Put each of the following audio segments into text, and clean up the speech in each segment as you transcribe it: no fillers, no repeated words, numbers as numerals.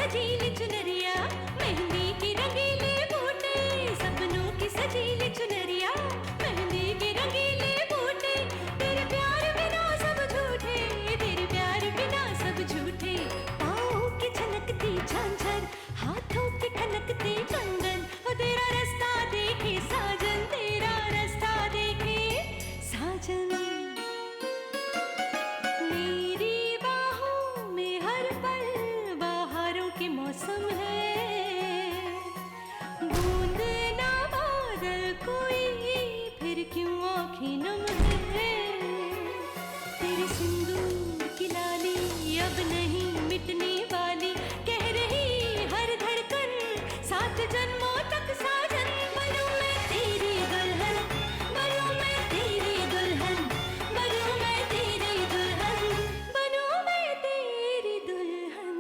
सजीली चुनरिया, मेहंदी की रंगीले बूटे, सपनों की सजीली चुनरिया, मेहंदी की रंगीले बूटे, तेरे प्यार बिना सब झूठे, तेरे प्यार बिना सब झूठे, पाँव की छनकती झांझर, हाथों की खनकती कंगन, और तेरा रास्ता देखे साजन, तेरा रास्ता देखे साजन। मेरी बाहों में हर पल बहारों के मौसम है, बूंद ना बादल कोई फिर क्यों आँखें नम है, तेरे सिंदूर की लाली अब नहीं मिटने वाली, कह रही हर धड़कन सात जन्मों तक साजन। बनूं मैं तेरी दुल्हन, बनूं मैं तेरी दुल्हन, बनूं मैं तेरी दुल्हन, बनूं मैं तेरी दुल्हन।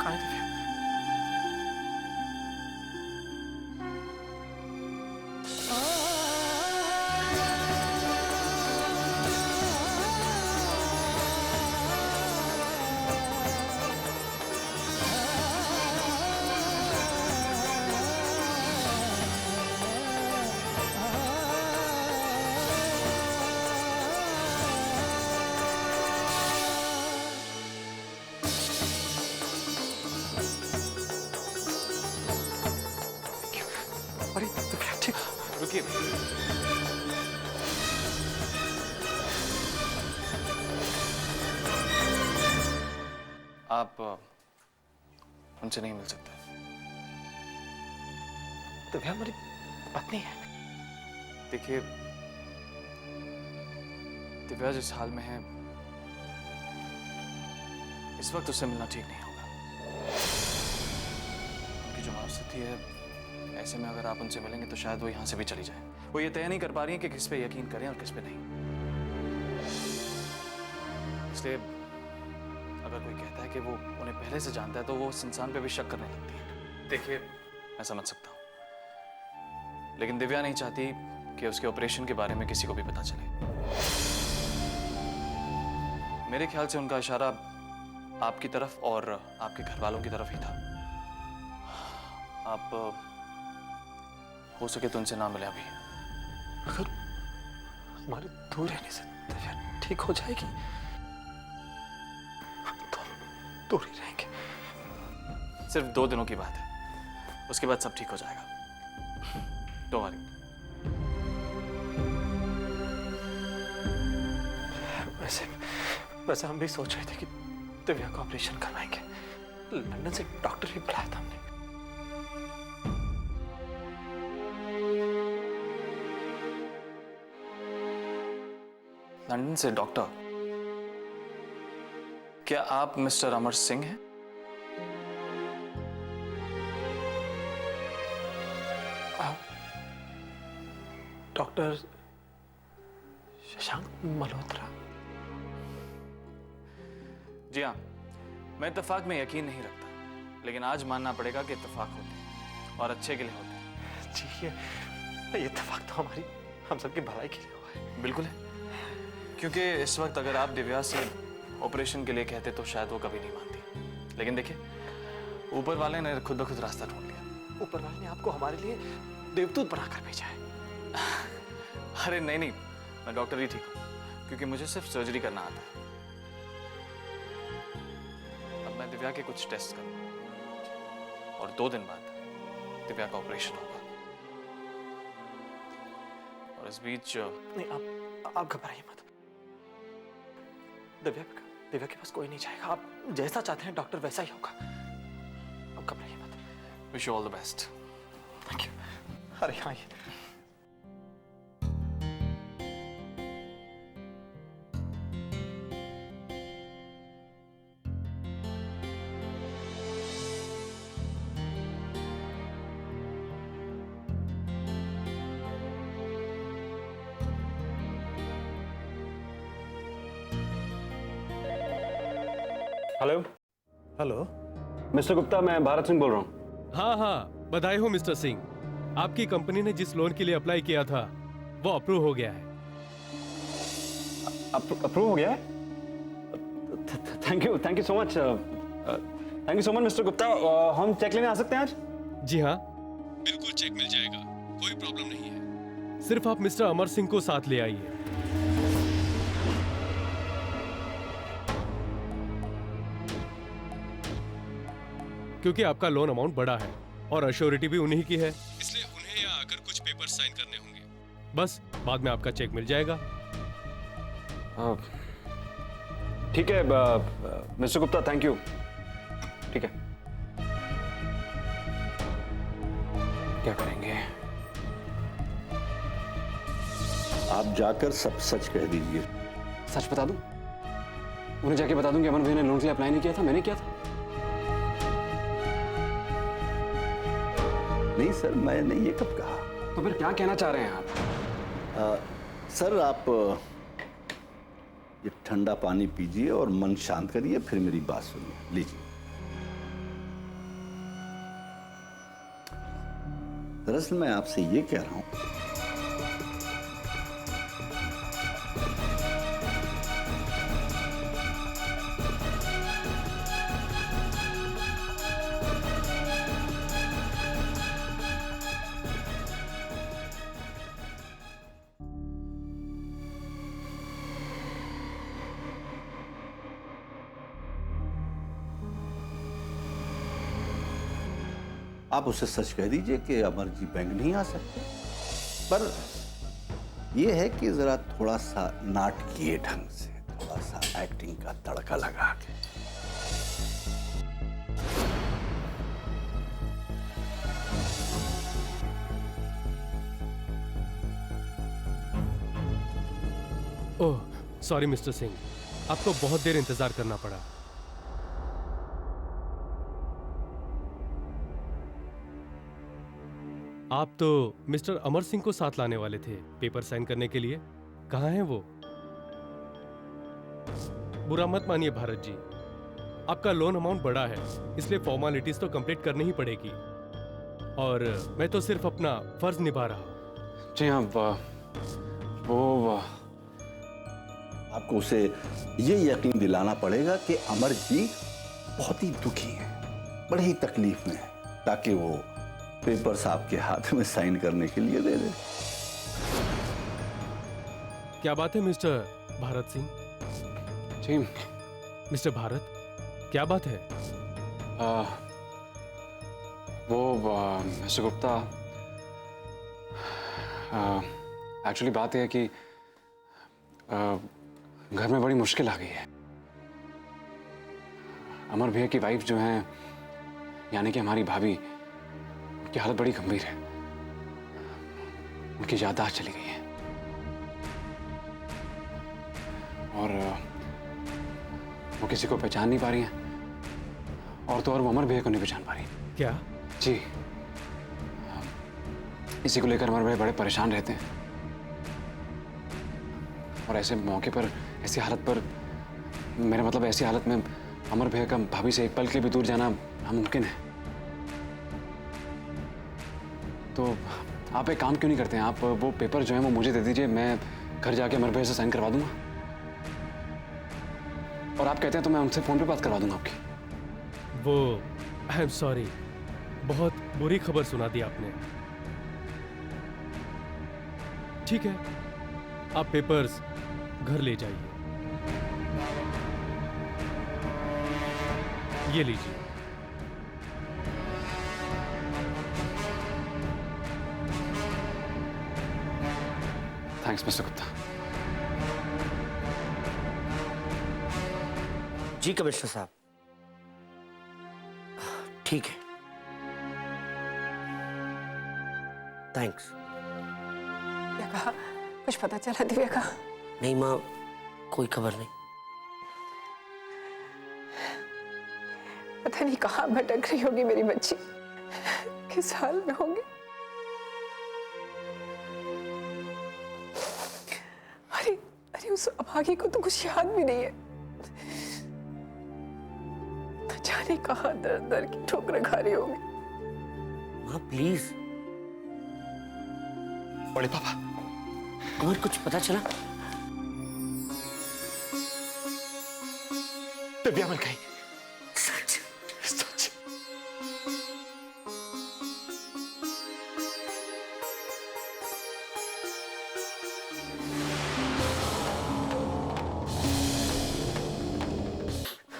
कहाँ है दिव्या? अरे दिव्या ठीक। रुकिए, आप उनसे नहीं मिल सकते। दिव्या हमारी पत्नी है। देखिए, दिव्या जिस हाल में है इस वक्त उससे मिलना ठीक नहीं होगा। उनकी जो मानसिकता है, ऐसे में अगर आप उनसे मिलेंगे तो शायद वो यहाँ से भी चली जाए। वो ये तय नहीं कर पा रही है कि किस पे यकीन करें और किस पे नहीं। इसलिए अगर कोई कहता है कि वो उन्हें पहले से जानता है तो वो उस इंसान पे भी शक करने लगती है। देखिए, मैं समझ सकता हूँ, लेकिन दिव्या नहीं चाहती कि उसके ऑपरेशन के बारे में किसी को भी पता चले। मेरे ख्याल से उनका इशारा आपकी तरफ और आपके घर वालों की तरफ ही था। आप हो सके तो उनसे ना मिले अभी। अगर हमारे दूर रहने से दिव्या ठीक हो जाएगी, हम तो दूर ही रहेंगे। सिर्फ 2 दिनों की बात है, उसके बाद सब ठीक हो जाएगा। Don't worry. वैसे हम भी सोच रहे थे कि दिव्या का ऑपरेशन करवाएंगे। लंदन से डॉक्टर भी बुलाया था हमने। लंदन से डॉक्टर? क्या आप मिस्टर अमर सिंह हैं? डॉक्टर शशांक मल्होत्रा। जी हाँ, मैं इत्तेफाक में यकीन नहीं रखता, लेकिन आज मानना पड़ेगा कि इत्तेफाक होते हैं और अच्छे के लिए होते हैं। जी, ये इत्तेफाक तो हमारी हम सबकी भलाई के लिए हुआ है। बिल्कुल है, क्योंकि इस वक्त अगर आप दिव्या से ऑपरेशन के लिए कहते तो शायद वो कभी नहीं मानती। लेकिन देखिए, ऊपर वाले ने खुद ब खुद रास्ता ढूंढ लिया। ऊपर वाले ने आपको हमारे लिए देवदूत बनाकर भेजा है। अरे नहीं नहीं, मैं डॉक्टर ही ठीक हूँ, क्योंकि मुझे सिर्फ सर्जरी करना आता है। अब मैं दिव्या के कुछ टेस्ट करूँगा और 2 दिन बाद दिव्या का ऑपरेशन होगा। और इस बीच नहीं, आप घबराइए मत। दिव्या के पास कोई नहीं जाएगा। आप जैसा चाहते हैं डॉक्टर वैसा ही होगा। आप घबराइए मत। Wish you all the best. Thank you. अरे हाँ, हेलो हेलो, मिस्टर गुप्ता, मैं भारत सिंह बोल रहा हूँ। हाँ हाँ, बधाई हो मिस्टर सिंह। आपकी कंपनी ने जिस लोन के लिए अप्लाई किया था वो अप्रूव हो गया है। अप्रूव हो गया है? Thank you so much. Thank you so much mister Gupta. हम चेक लेने आ सकते हैं आज? जी हाँ, बिल्कुल चेक मिल जाएगा, कोई प्रॉब्लम नहीं है। सिर्फ आप मिस्टर अमर सिंह को साथ ले आइए। क्योंकि आपका लोन अमाउंट बड़ा है और अश्योरिटी भी उन्हीं की है, इसलिए उन्हें यहाँ आकर कुछ पेपर साइन करने होंगे। बस बाद में आपका चेक मिल जाएगा। ठीक है मिस्टर गुप्ता, थैंक यू। ठीक है, क्या करेंगे? आप जाकर सब सच कह दीजिए। सच बता दूं? उन्हें जाके बता दूं कि अमन भैया ने लोन के लिए अप्लाई नहीं किया था, मैंने किया था? नहीं सर, मैंने ये कब कहा? तो फिर क्या कहना चाह रहे हैं आप? सर आप ये ठंडा पानी पीजिए और मन शांत करिए, फिर मेरी बात सुनिए। लीजिए। दरअसल मैं आपसे ये कह रहा हूं, आप उसे सच कह दीजिए कि अमर जी बैंक नहीं आ सकते, पर यह है कि जरा थोड़ा सा नाटकीय ढंग से, थोड़ा सा एक्टिंग का तड़का लगा के। ओह सॉरी मिस्टर सिंह, आपको बहुत देर इंतजार करना पड़ा। आप तो मिस्टर अमर सिंह को साथ लाने वाले थे पेपर साइन करने के लिए। कहाँ हैं वो? बुरा मत मानिए भारत जी, आपका लोन अमाउंट बड़ा है, इसलिए फॉर्मेलिटीज तो कंप्लीट करनी ही पड़ेगी, और मैं तो सिर्फ अपना फर्ज निभा रहा हूं। जी हाँ, वो आपको उसे ये यकीन दिलाना पड़ेगा कि अमर जी बहुत ही दुखी हैं, बड़े ही तकलीफ में हैं, ताकि वो पेपर्स आपके हाथ में साइन करने के लिए दे दे। क्या बात है मिस्टर भारत सिंह? जी मिस्टर भारत, क्या बात है? मिस्टर गुप्ता, एक्चुअली बात यह है कि घर में बड़ी मुश्किल आ गई है। अमर भैया की वाइफ जो है, यानी कि हमारी भाभी, उनकी हालत बड़ी गंभीर है। उनकी याददाश्त चली गई है और वो किसी को पहचान नहीं पा रही हैं, और तो और वो अमर भैया को नहीं पहचान पा रही। क्या? जी, इसी को लेकर अमर भैया बड़े परेशान रहते हैं, और ऐसे मौके पर, ऐसी हालत पर, मेरा मतलब ऐसी हालत में अमर भैया का भाभी से एक पल के भी दूर जाना नामुमकिन है। तो आप एक काम क्यों नहीं करते हैं, आप वो पेपर जो है वो मुझे दे दीजिए, मैं घर जाके अमर भैया से साइन करवा दूंगा, और आप कहते हैं तो मैं उनसे फोन पे बात करवा दूंगा आपकी। वो आई एम सॉरी, बहुत बुरी खबर सुना दी आपने। ठीक है, आप पेपर्स घर ले जाइए। ये लीजिए। Thanks mister Gupta. जी कमिश्नर साहब, ठीक है, थैंक्स। क्या कहा? कुछ पता चला दिव्या का? नहीं माँ, कोई खबर नहीं। पता नहीं कहाँ भटक रही होगी मेरी बच्ची, किस हाल में होगी। अरे अरे, उस अभागी को तो कुछ याद भी नहीं है। न जाने कहाँ दर दर की ठोकरें खा रही होगी। माँ प्लीज। बड़े पापा, और कुछ पता चला? दिव्या मिल गई। सच? सच।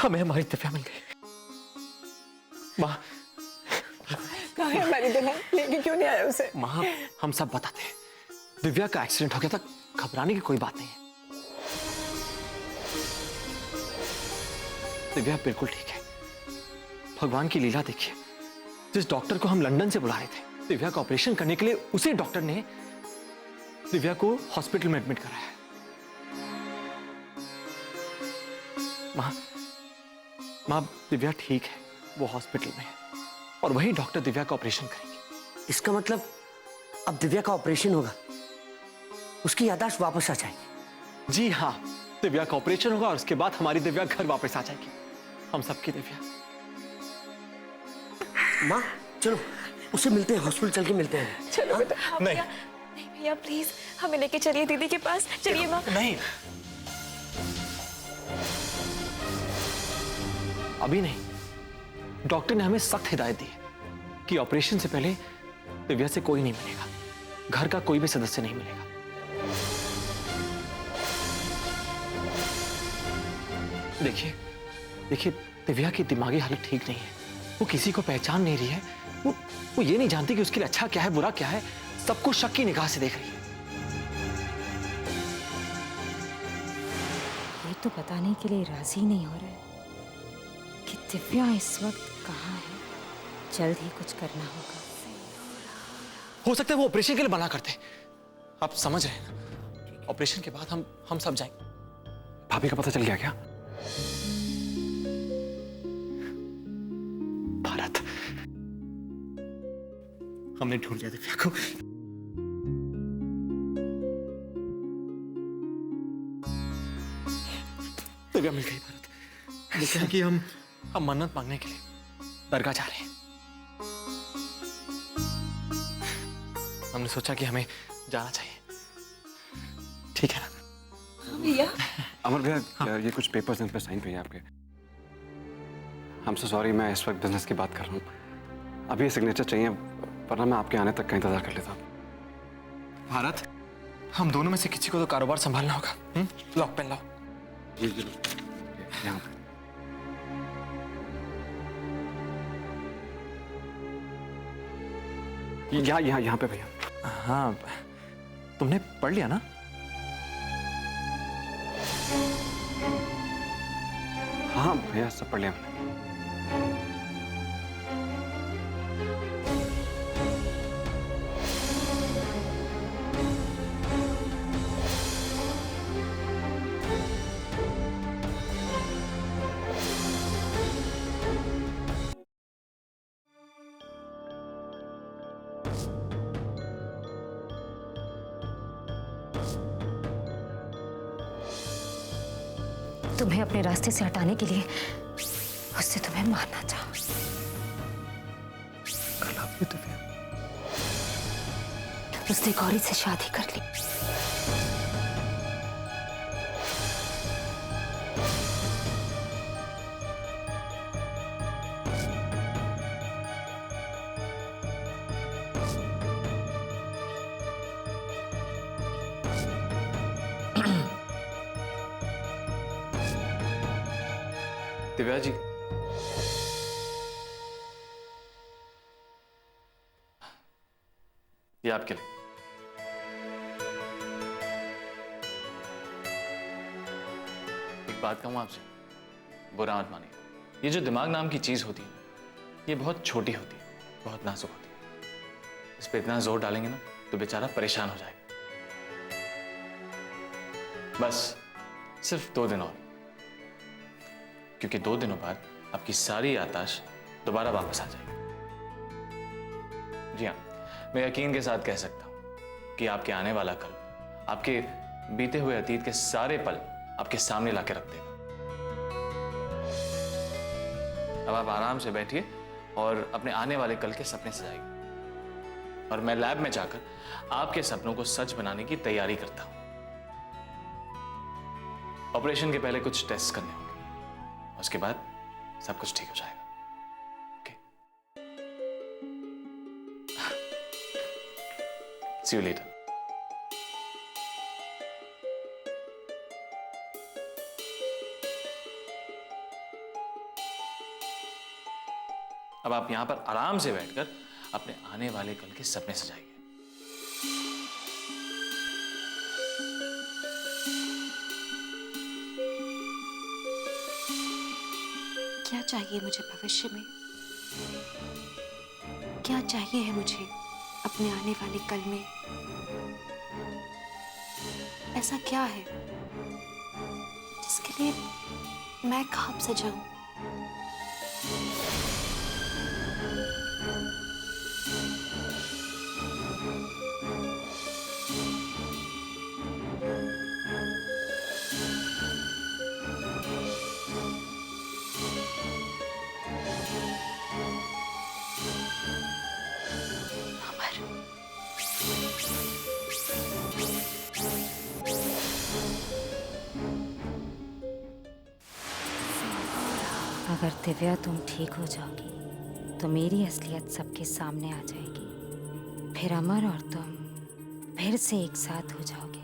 हमें हमारी दिव्या मिल गई। माँ, कहाँ है हमारी दुल्हन? लेके क्यों नहीं आया उसे? माँ, हम सब बताते हैं। दिव्या का एक्सीडेंट हो गया था, घबराने की कोई बात नहीं है। दिव्या बिल्कुल ठीक है। भगवान की लीला देखिए, जिस डॉक्टर को हम लंदन से बुला रहे थे दिव्या का ऑपरेशन करने के लिए, उसी डॉक्टर ने दिव्या को हॉस्पिटल में एडमिट कराया है। माँ, दिव्या ठीक है, वो हॉस्पिटल में है और वही डॉक्टर दिव्या का ऑपरेशन करेंगे। इसका मतलब अब दिव्या का ऑपरेशन होगा, उसकी याददाश्त वापस आ जाएगी। जी हाँ, दिव्या का ऑपरेशन होगा और उसके बाद हमारी दिव्या घर वापस आ जाएगी। हम सबकी दिव्या। माँ चलो उसे मिलते हैं, हॉस्पिटल चल के मिलते हैं। चलो बेटा। नहीं, नहीं भैया प्लीज हमें लेके चलिए दीदी के पास। चलिए माँ। नहीं, अभी नहीं। डॉक्टर ने हमें सख्त हिदायत दी है कि ऑपरेशन से पहले दिव्या से कोई नहीं मिलेगा, घर का कोई भी सदस्य नहीं मिलेगा। देखिए, दिव्या की दिमागी हालत ठीक नहीं है। वो किसी को पहचान नहीं रही है। वो ये नहीं जानती कि उसके लिए अच्छा क्या है, बुरा क्या है। सबको शक की निगाह से देख रही है। ये तो बताने के लिए राजी नहीं हो रहे कि दिव्या इस वक्त कहाँ है। जल्द ही कुछ करना होगा। हो सकता है वो ऑपरेशन के लिए मना करते। आप समझ रहे हैं ना? ऑपरेशन के बाद हम सब जाएंगे। भाभी का पता चल गया क्या? भारत, हमने ढूंढ लिया दिव्या को। दिव्या मिल गई भारत। जैसे है कि हम मन्नत मांगने के लिए दरगाह जा रहे हैं। हमने सोचा कि हमें जाना चाहिए। ठीक है ना? भैया अमर भैया, ये कुछ पेपर्स हैं, इस पे साइन चाहिए आपके। I'm so sorry, मैं इस वक्त बिजनेस की बात कर रहा हूँ। अभी सिग्नेचर चाहिए, वरना मैं आपके आने तक का इंतजार कर लेता। भारत, हम दोनों में से किसी को तो कारोबार संभालना होगा। लाओ पेन लाओ। जी यहाँ पे। यहाँ पे भैया। हाँ, तुमने पढ़ लिया ना? हाँ भैया, सब पढ़ लिया मैंने। तुम्हें अपने रास्ते से हटाने के लिए उससे तुम्हें मारना चाहो। उसने गौरी से शादी कर ली। दिव्या जी, ये आपके लिए। एक बात कहूं आपसे, बुरा मत मानिए। ये जो दिमाग नाम की चीज होती है, ये बहुत छोटी होती है, बहुत नाजुक होती है। इस पे इतना जोर डालेंगे ना तो बेचारा परेशान हो जाएगा। बस सिर्फ 2 दिन और, क्योंकि 2 दिनों बाद आपकी सारी याददाश्त दोबारा वापस आ जाएगी। जी हाँ, मैं यकीन के साथ कह सकता हूं कि आपके आने वाला कल आपके बीते हुए अतीत के सारे पल आपके सामने लाके रख देगा। अब आप आराम से बैठिए और अपने आने वाले कल के सपने सजाइए, और मैं लैब में जाकर आपके सपनों को सच बनाने की तैयारी करता हूं। ऑपरेशन के पहले कुछ टेस्ट करने होंगे, उसके बाद सब कुछ ठीक हो जाएगा। Okay, see you later. अब आप यहां पर आराम से बैठकर अपने आने वाले कल के सपने सजाइए। क्या चाहिए मुझे भविष्य में? क्या चाहिए है मुझे अपने आने वाले कल में? ऐसा क्या है जिसके लिए मैं ख्वाब सजाऊं? अगर दिव्या तुम ठीक हो जाओगी तो मेरी असलियत सबके सामने आ जाएगी। फिर अमर और तुम फिर से एक साथ हो जाओगे,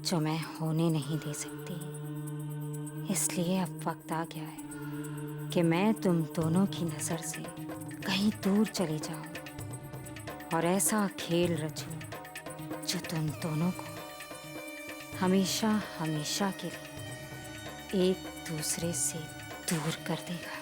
जो मैं होने नहीं दे सकती। इसलिए अब वक्त आ गया है कि मैं तुम दोनों की नज़र से कहीं दूर चली जाऊं और ऐसा खेल रचूं जो तुम दोनों को हमेशा हमेशा के लिए एक दूसरे से दूर कर देगा।